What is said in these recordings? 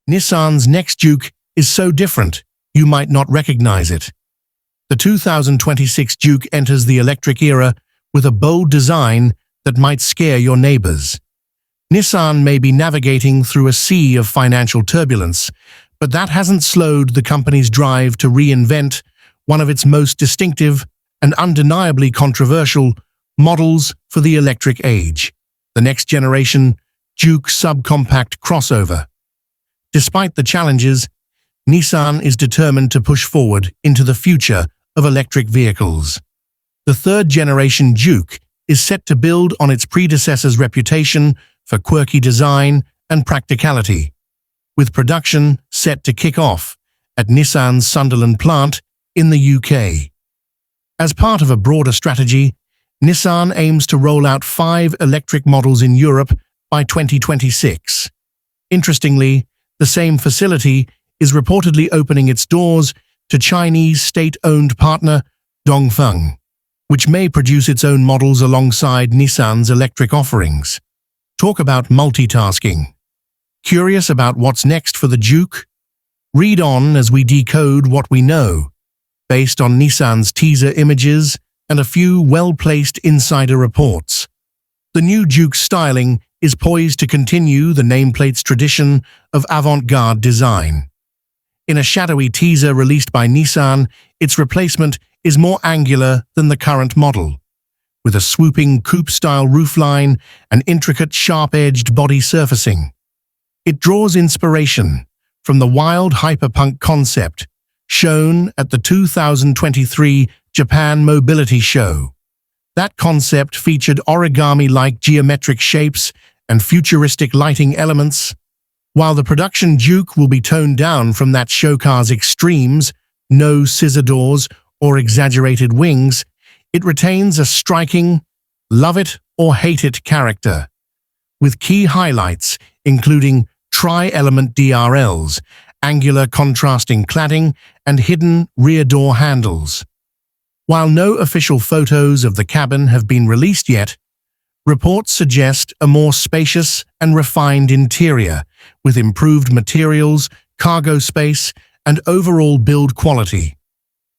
Nissan's next Juke is so different, you might not recognize it. The 2026 Juke enters the electric era with a bold design that might scare your neighbors. Nissan may be navigating through a sea of financial turbulence, but that hasn't slowed the company's drive to reinvent one of its most distinctive and undeniably controversial models for the electric age, the next-generation Juke subcompact crossover. Despite the challenges, Nissan is determined to push forward into the future of electric vehicles. The third-generation Juke is set to build on its predecessor's reputation for quirky design and practicality, with production set to kick off at Nissan's Sunderland plant in the UK. As part of a broader strategy, Nissan aims to roll out 5 electric models in Europe by 2026. Interestingly, the same facility is reportedly opening its doors to Chinese state-owned partner Dongfeng, which may produce its own models alongside Nissan's electric offerings. Talk about multitasking. Curious about what's next for the Juke? Read on as we decode what we know, based on Nissan's teaser images and a few well-placed insider reports. The new Juke's styling is poised to continue the nameplate's tradition of avant-garde design. In a shadowy teaser released by Nissan, its replacement is more angular than the current model, with a swooping coupe-style roofline and intricate sharp-edged body surfacing. It draws inspiration from the wild hyperpunk concept shown at the 2023 Japan Mobility Show. That concept featured origami-like geometric shapes and futuristic lighting elements. While the production Juke will be toned down from that showcar's extremes, no scissor doors or exaggerated wings, it retains a striking, love it or hate it character, with key highlights including tri-element DRLs, angular contrasting cladding, and hidden rear door handles. While no official photos of the cabin have been released yet, reports suggest a more spacious and refined interior, with improved materials, cargo space, and overall build quality.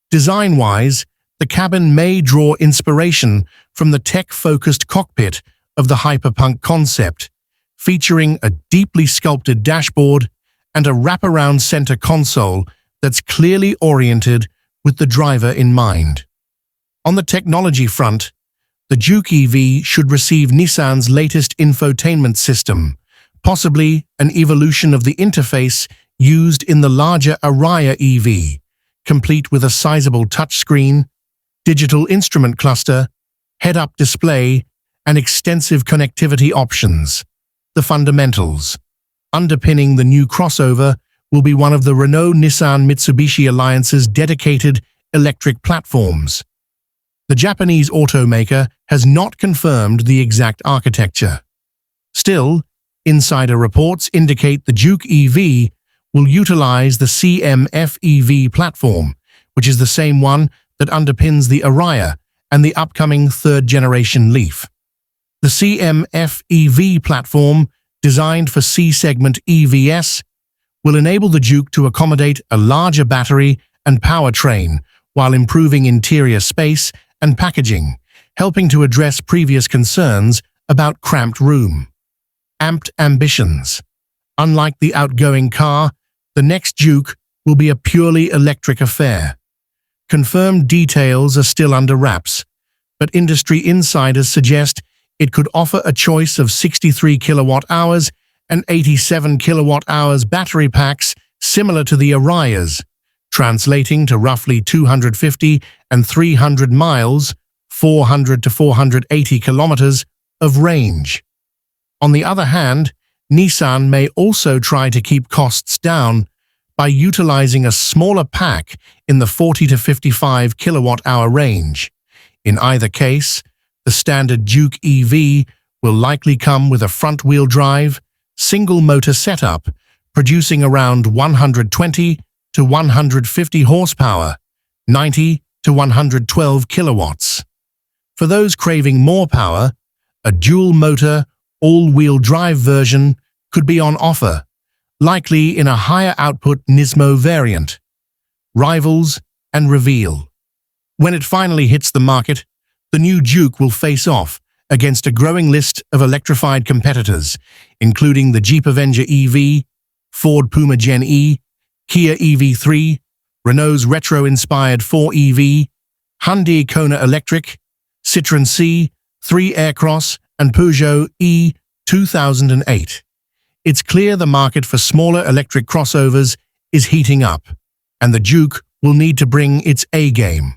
Design-wise, the cabin may draw inspiration from the tech-focused cockpit of the hyperpunk concept, featuring a deeply sculpted dashboard and a wraparound center console that's clearly oriented with the driver in mind. On the technology front, the Juke EV should receive Nissan's latest infotainment system, possibly an evolution of the interface used in the larger Ariya EV, complete with a sizable touchscreen, digital instrument cluster, head-up display, and extensive connectivity options. The fundamentals underpinning the new crossover will be one of the Renault-Nissan-Mitsubishi Alliance's dedicated electric platforms. The Japanese automaker has not confirmed the exact architecture. Still, insider reports indicate the Juke EV will utilize the CMF-EV platform, which is the same one that underpins the Ariya and the upcoming third-generation Leaf. The CMF-EV platform, designed for C-segment EVs, will enable the Juke to accommodate a larger battery and powertrain while improving interior space and packaging, helping to address previous concerns about cramped room. Amped ambitions. Unlike the outgoing car, the next Juke will be a purely electric affair. Confirmed details are still under wraps, but industry insiders suggest it could offer a choice of 63 kilowatt-hours and 87 kilowatt-hours battery packs similar to the Ariya's, translating to roughly 250 and 300 miles, 400 to 480 kilometers, of range. On the other hand, Nissan may also try to keep costs down by utilizing a smaller pack in the 40 to 55 kilowatt-hour range. In either case, the standard Juke EV will likely come with a front-wheel drive, single-motor setup, producing around 120 to 150 horsepower, 90 to 112 kilowatts. For those craving more power, a dual-motor, all-wheel drive version could be on offer, likely in a higher output Nismo variant. Rivals and reveal. When it finally hits the market, the new Juke will face off against a growing list of electrified competitors, including the Jeep Avenger EV, Ford Puma Gen E, Kia EV3, Renault's retro-inspired 4EV, Hyundai Kona Electric, Citroën C3 Aircross, and Peugeot E2008. It's clear the market for smaller electric crossovers is heating up, and the Juke will need to bring its A-game.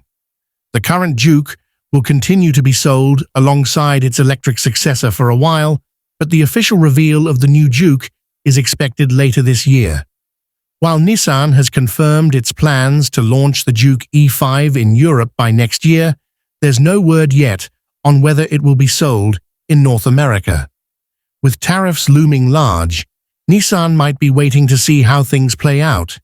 The current Juke will continue to be sold alongside its electric successor for a while, but the official reveal of the new Juke is expected later this year. While Nissan has confirmed its plans to launch the Juke E5 in Europe by next year, there's no word yet on whether it will be sold in North America. With tariffs looming large, Nissan might be waiting to see how things play out,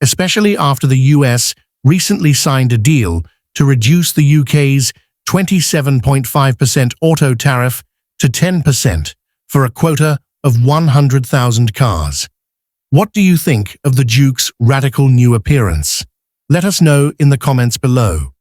especially after the US recently signed a deal to reduce the UK's 27.5% auto tariff to 10% for a quota of 100,000 cars. What do you think of the Juke's radical new appearance? Let us know in the comments below.